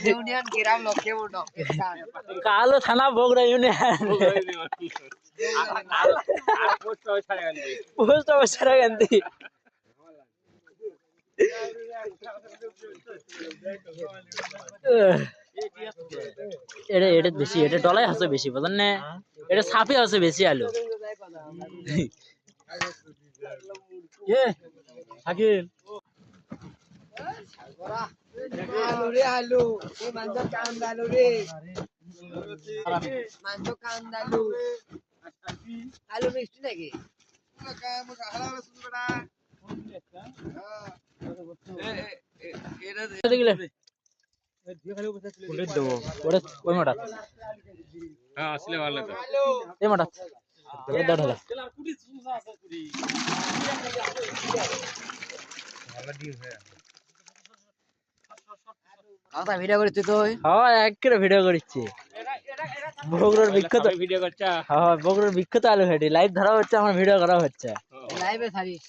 union গ্রাম লক্ষ্যে উঠো কালো থানা বগুড়া ইউনিয়ন পোস্ট অফিস সারাগান্তি এটা এটা বেশি এটা ডলাই আছে বেশি বুঝলেন না এটা সাপে আছে বেশি আলু এ শাকিল আলু রে আলু এই মাংস কান্দালু রে মাংস কান্দালু আলু মিষ্টি নাকি ওই মাঠা আসলে ভালো তো এই মাঠা ঢালা কথা ভিডিও করছিস তুই হ্যাঁ এক করে ভিডিও করছি বগুড়ার বিখ্যাত ভিডিও করছা হ্যাঁ বগুড়ার বিখ্যাত আলু ঘাটি লাইভ ধরা হচ্ছে আমার ভিডিও করা হচ্ছে লাইভে ছাড়িস